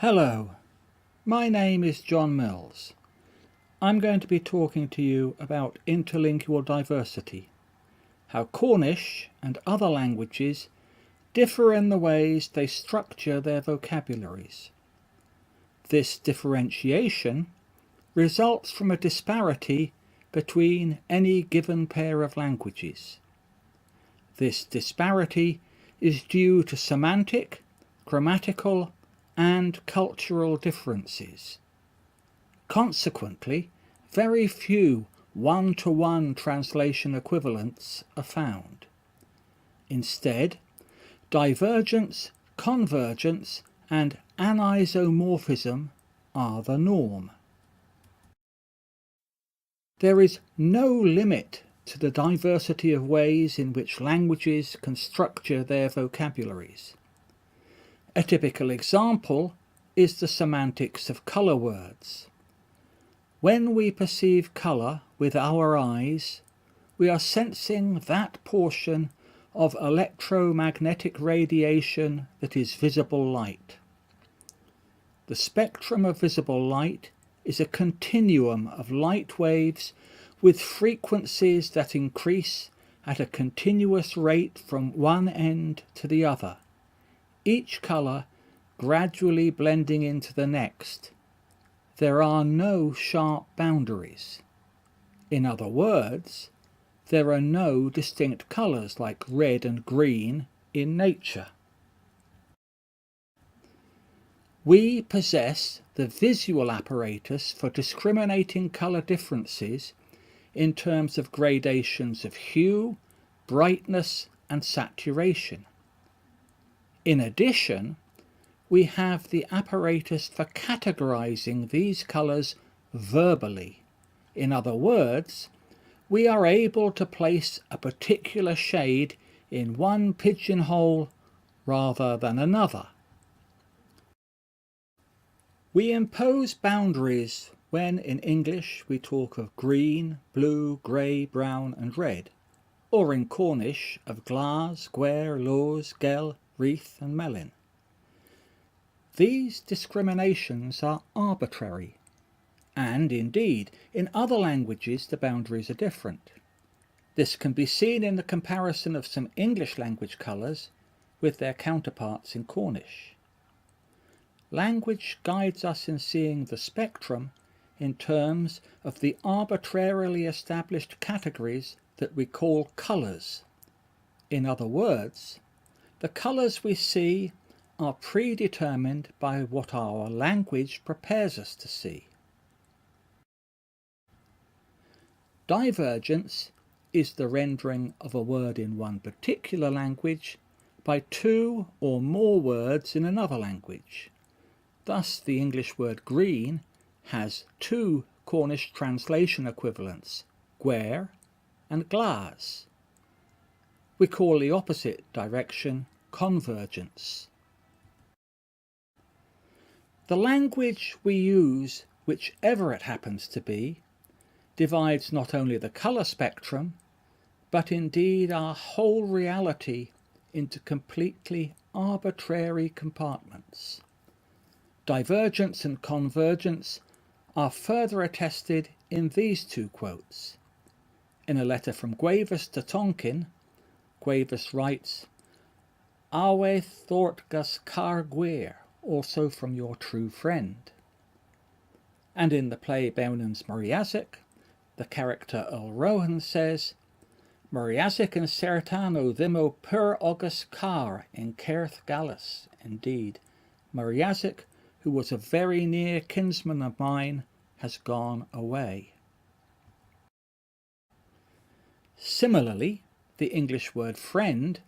Hello, my name is Jon Mills. I'm going to be talking to you about interlingual diversity, how Cornish and other languages differ in the ways they structure their vocabularies. This differentiation results from a disparity between any given pair of languages. This disparity is due to semantic, grammatical, and cultural differences. Consequently, very few one-to-one translation equivalents are found. Instead, divergence, convergence, and anisomorphism are the norm. There is no limit to the diversity of ways in which languages can structure their vocabularies. A typical example is the semantics of colour words. When we perceive colour with our eyes, we are sensing that portion of electromagnetic radiation that is visible light. The spectrum of visible light is a continuum of light waves with frequencies that increase at a continuous rate from one end to the other, each colour gradually blending into the next. There are no sharp boundaries. In other words, there are no distinct colours like red and green in nature. We possess the visual apparatus for discriminating colour differences in terms of gradations of hue, brightness, and saturation. In addition, we have the apparatus for categorizing these colours verbally. In other words, we are able to place a particular shade in one pigeonhole rather than another. We impose boundaries when in English we talk of green, blue, grey, brown and red, or in Cornish of glas, gwer, lors, gel, wreath and melon. These discriminations are arbitrary, and indeed in other languages the boundaries are different. This can be seen in the comparison of some English language colours with their counterparts in Cornish. Language guides us in seeing the spectrum in terms of the arbitrarily established categories that we call colours. In other words, the colours we see are predetermined by what our language prepares us to see. Divergence is the rendering of a word in one particular language by two or more words in another language. Thus, the English word green has two Cornish translation equivalents, gwer and glas. We call the opposite direction convergence. The language we use, whichever it happens to be, divides not only the colour spectrum, but indeed our whole reality into completely arbitrary compartments. Divergence and convergence are further attested in these two quotes. In a letter from Gwaivas to Tonkin, Gwaivas writes, "Awe thort gus car gwer," also from your true friend. And in the play Bewnan's Moriazic, the character Earl Rohan says, "Moriazic and Sertan o dhimo pur august car in Cairth Gallus." Indeed, Moriazic, who was a very near kinsman of mine, has gone away. Similarly, the English word friend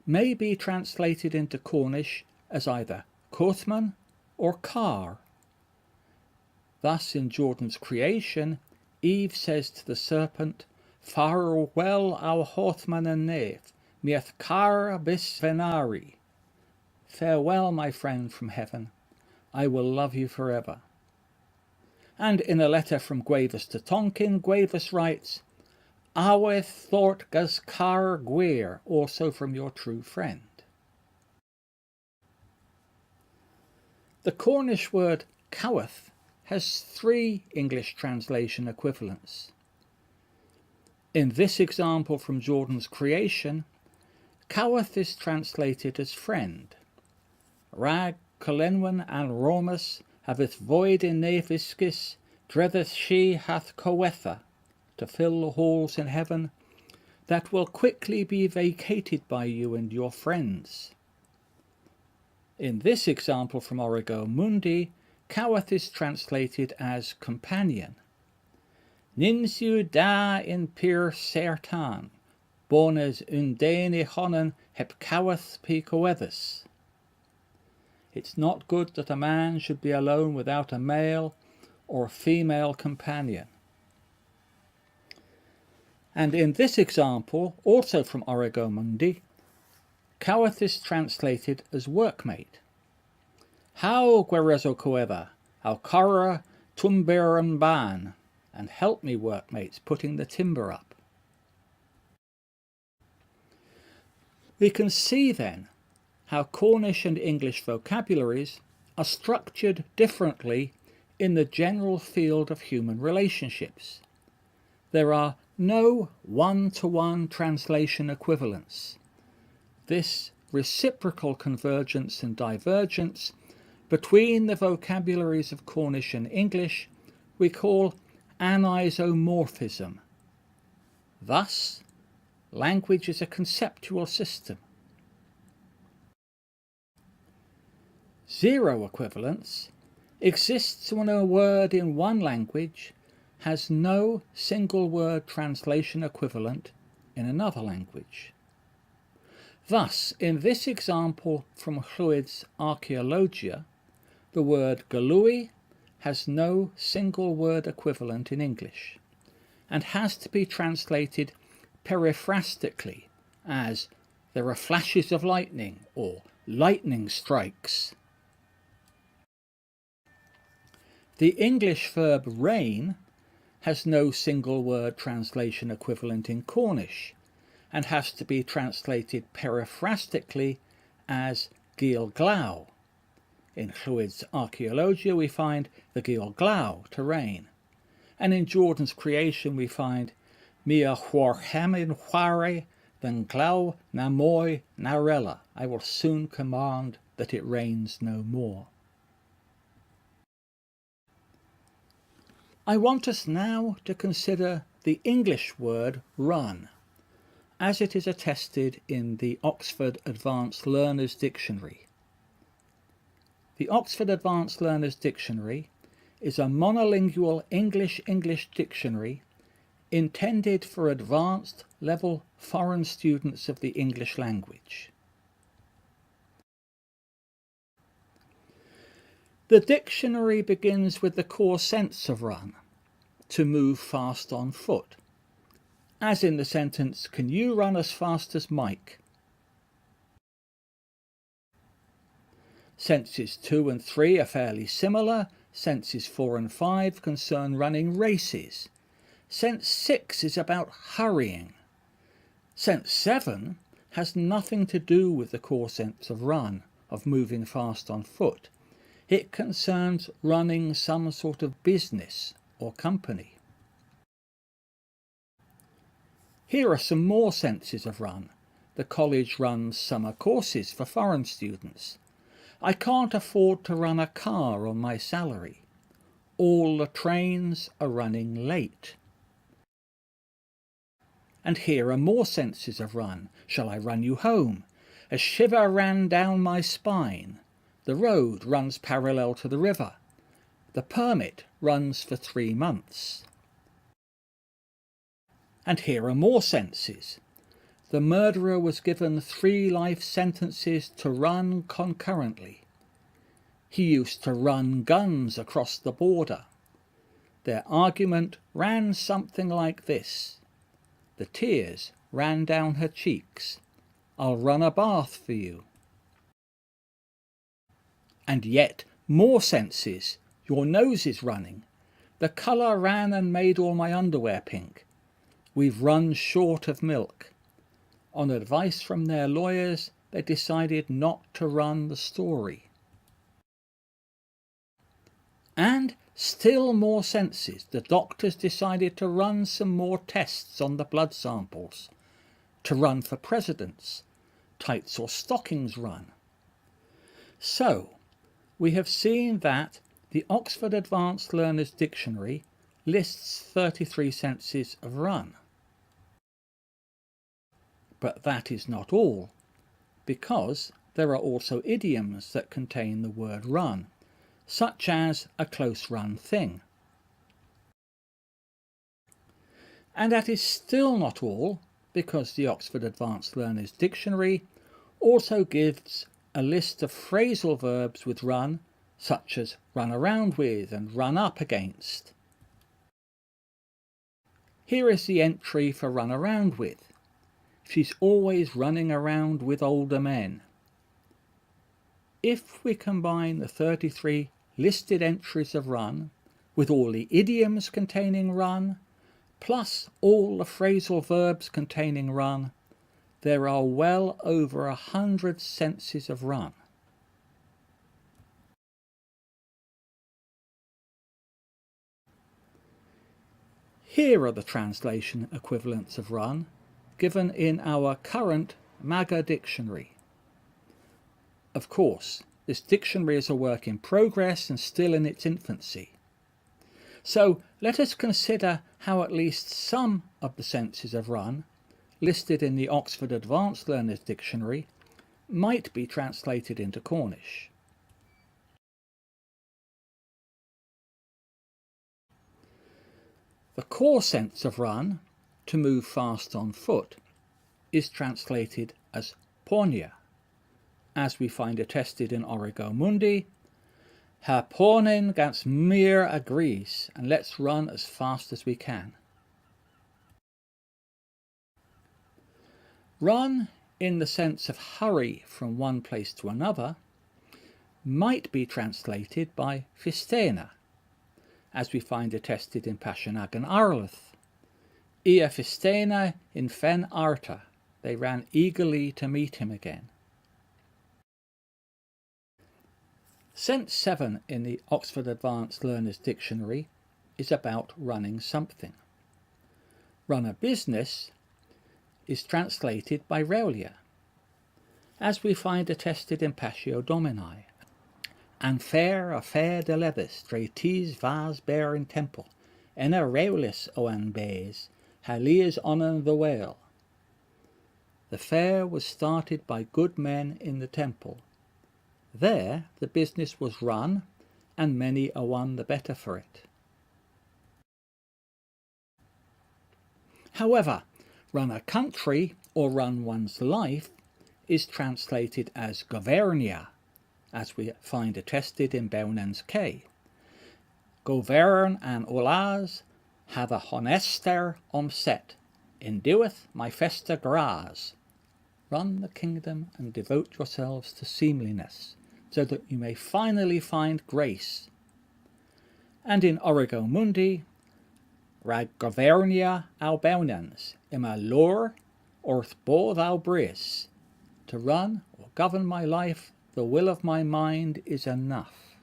may be translated into Cornish as either Cothman or Car. Thus in Jordan's creation, Eve says to the serpent, "Farewell our Hothman and Nave, mieth Car bis venari." Farewell, my friend from heaven, I will love you forever. And in a letter from Gwaivas to Tonkin, Gwaivas writes, "Awe thort gus car gwer," also from your true friend. The Cornish word coweth has 3 English translation equivalents. In this example from Jordan's creation, coweth is translated as friend. Rag Colenwen and Romus haveth void in neviscis, dreadeth she hath coetha, to fill the halls in heaven, that will quickly be vacated by you and your friends. In this example from Origo Mundi, coweth is translated as companion. Ninsu da in pir sertan, bones undene honnen heb coweth pe coethus. It's not good that a man should be alone without a male or female companion. And in this example, also from Origo Mundi, coweth is translated as workmate. How guerezo coeva, how cara tumberum ban, and help me workmates putting the timber up. We can see then how Cornish and English vocabularies are structured differently in the general field of human relationships. There are no one-to-one translation equivalents. This reciprocal convergence and divergence between the vocabularies of Cornish and English we call anisomorphism. Thus, language is a conceptual system. Zero equivalence exists when a word in one language has no single word translation equivalent in another language. Thus, in this example from Llwyd's Archaeologia, the word galui has no single word equivalent in English and has to be translated periphrastically as there are flashes of lightning or lightning strikes. The English verb rain has no single word translation equivalent in Cornish and has to be translated periphrastically as gil glau. In Llwyd's Archaeologia we find the gil glau, to rain, and in Jordan's creation we find mia huarhemin huare than glau na moi narella, I will soon command that it rains no more. I want us now to consider the English word run, as it is attested in the Oxford Advanced Learners Dictionary. The Oxford Advanced Learners Dictionary is a monolingual English-English dictionary intended for advanced level foreign students of the English language. The dictionary begins with the core sense of run, to move fast on foot, as in the sentence, "Can you run as fast as Mike?" Senses 2 and 3 are fairly similar. Senses 4 and 5 concern running races. Sense 6 is about hurrying. Sense 7 has nothing to do with the core sense of run, of moving fast on foot. It concerns running some sort of business or company. Here are some more senses of run. The college runs summer courses for foreign students. I can't afford to run a car on my salary. All the trains are running late. And here are more senses of run. Shall I run you home? A shiver ran down my spine. The road runs parallel to the river. The permit runs for 3 months. And here are more senses. The murderer was given 3 life sentences to run concurrently. He used to run guns across the border. Their argument ran something like this. The tears ran down her cheeks. I'll run a bath for you. And yet more senses. Your nose is running. The colour ran and made all my underwear pink. We've run short of milk. On advice from their lawyers, they decided not to run the story. And still more senses. The doctors decided to run some more tests on the blood samples. To run for presidents. Tights or stockings run. So, we have seen that the Oxford Advanced Learners Dictionary lists 33 senses of run. But that is not all, because there are also idioms that contain the word run, such as a close run thing. And that is still not all, because the Oxford Advanced Learners Dictionary also gives a list of phrasal verbs with run, such as run around with and run up against. Here is the entry for run around with. She's always running around with older men. If we combine the 33 listed entries of run with all the idioms containing run, plus all the phrasal verbs containing run, there are well over 100 senses of run. Here are the translation equivalents of run, given in our current MAGA dictionary. Of course, this dictionary is a work in progress and still in its infancy. So let us consider how at least some of the senses of run, listed in the Oxford Advanced Learners Dictionary, might be translated into Cornish. The core sense of run, to move fast on foot, is translated as pornia, as we find attested in Origo Mundi. Ha pornin gans mir agrees, and let's run as fast as we can. Run, in the sense of hurry from one place to another, might be translated by fistena, as we find attested in Passionag and Arleth. Ia fistena in fen arta, they ran eagerly to meet him again. Sense 7 in the Oxford Advanced Learners Dictionary is about running something. Run a business is translated by Raulia, as we find attested in Passio Domini. And fair a fair de levis, dretis vas bear in temple, en a Raulis oan bays, halias onan the whale. The fair was started by good men in the temple. There the business was run, and many a one the better for it. However, run a country or run one's life is translated as governia, as we find attested in Beunen's K. Govern and olas have a honester omset, indueth my festa gras. Run the kingdom and devote yourselves to seemliness, so that you may finally find grace. And in Origo Mundi, rag governia albeunens, ima lor orth bo thou bris. To run or govern my life, the will of my mind is enough.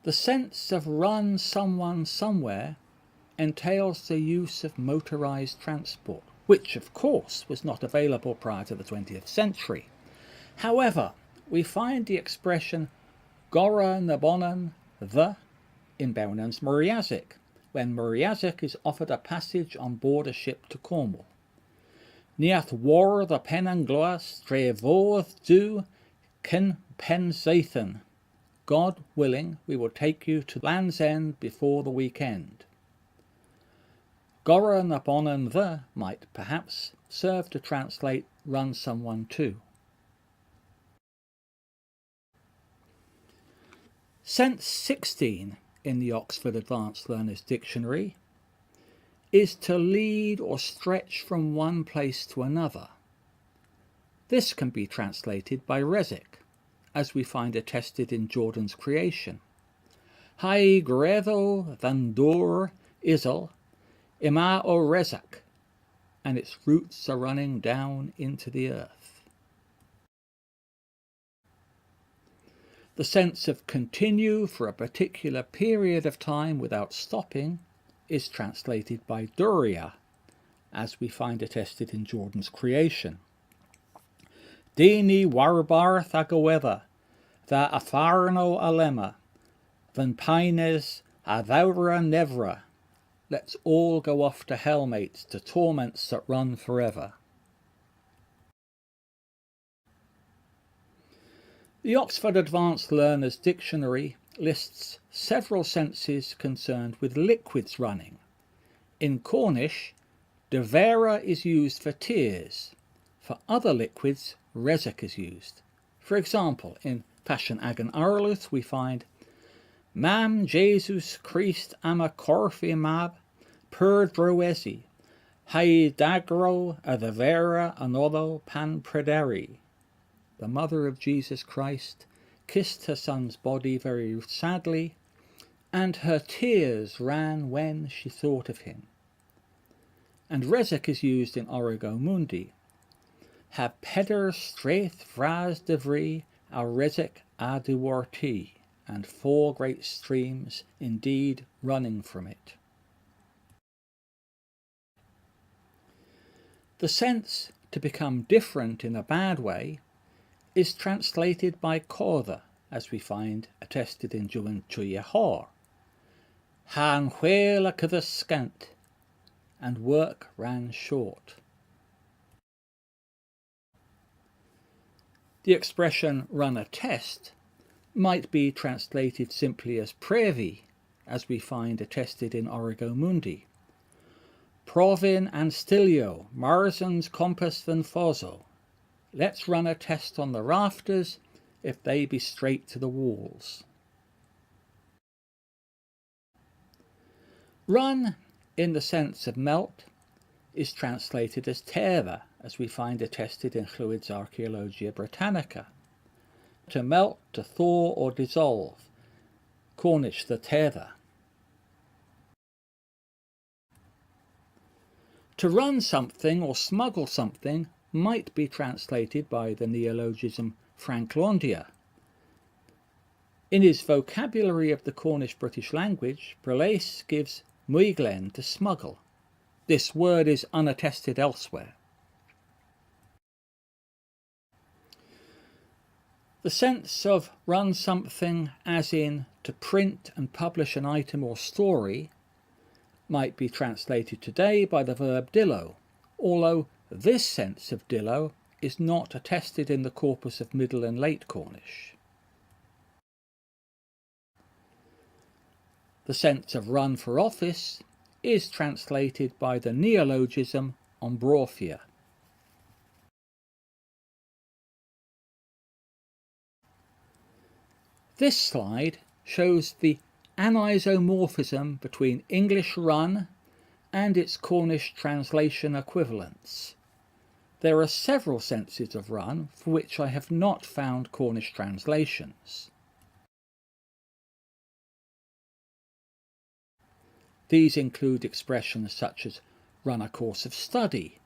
The sense of run someone somewhere entails the use of motorized transport, which of course was not available prior to the 20th century. However, we find the expression Gora nabonan the in Beunen's Muriazic, when Muriazic is offered a passage on board a ship to Cornwall. Niath war the pen angloas trevoth du ken pen zathan. God willing, we will take you to Land's End before the weekend. Gora nabonan the might perhaps serve to translate run someone to. Sense 16 in the Oxford Advanced Learners Dictionary is to lead or stretch from one place to another. This can be translated by Resik, as we find attested in Jordan's Creation. Hai grevo thandur isel ima o Rezak, and its roots are running down into the earth. The sense of continue for a particular period of time without stopping is translated by duria, as we find attested in Jordan's creation. Dini warbarth agaweva, tha afarno alema, van pines adhaura nevra. Let's all go off to hell, mates, to torments that run forever. The Oxford Advanced Learner's Dictionary lists several senses concerned with liquids running. In Cornish, devera is used for tears. For other liquids, resek is used. For example, in Passion Agan Arluth we find Mam Jesus Christ ama corfi mab per droesi, hai dagro a devera anodo pan prederi. The mother of Jesus Christ kissed her son's body very sadly, and her tears ran when she thought of him. And resek is used in Origo Mundi. Ha peder straith vras devri a resek a duarti, and 4 great streams indeed running from it. The sense to become different in a bad way is translated by Corda, as we find attested in Juan Chuyahor. Han huela kada scant, and work ran short. The expression run a test might be translated simply as previ, as we find attested in Origo Mundi. Provin and stilio, marzens compass than foso. Let's run a test on the rafters if they be straight to the walls. Run, in the sense of melt, is translated as terra, as we find attested in Llywyd's Archaeologia Britannica. To melt, to thaw or dissolve, Cornish the terra. To run something or smuggle something might be translated by the neologism Franklondia. In his vocabulary of the Cornish-British language, Brelas gives muiglen to smuggle. This word is unattested elsewhere. The sense of run something, as in to print and publish an item or story, might be translated today by the verb dillo, although this sense of dillo is not attested in the corpus of Middle and Late Cornish. The sense of run for office is translated by the neologism ombrofia. This slide shows the anisomorphism between English run and its Cornish translation equivalents. There are several senses of run for which I have not found Cornish translations. These include expressions such as run a course of study,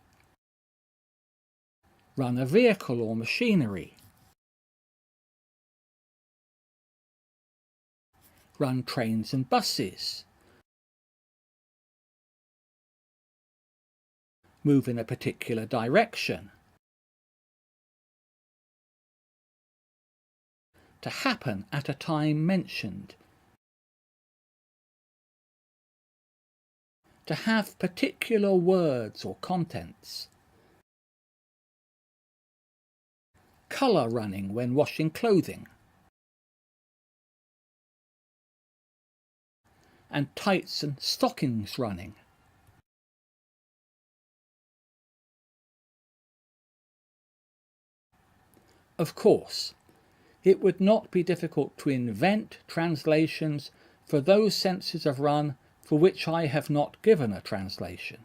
run a vehicle or machinery, run trains and buses, move in a particular direction, to happen at a time mentioned, to have particular words or contents, colour running when washing clothing, and tights and stockings running. Of course, it would not be difficult to invent translations for those senses of run for which I have not given a translation.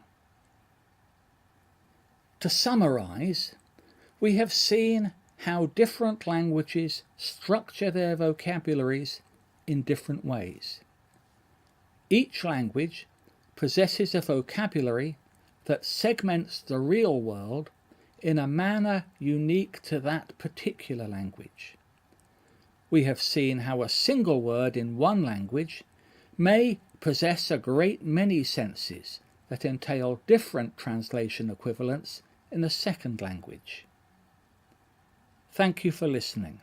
To summarise, we have seen how different languages structure their vocabularies in different ways. Each language possesses a vocabulary that segments the real world in a manner unique to that particular language. we have seen how a single word in one language may possess a great many senses that entail different translation equivalents in a second language. Thank you for listening.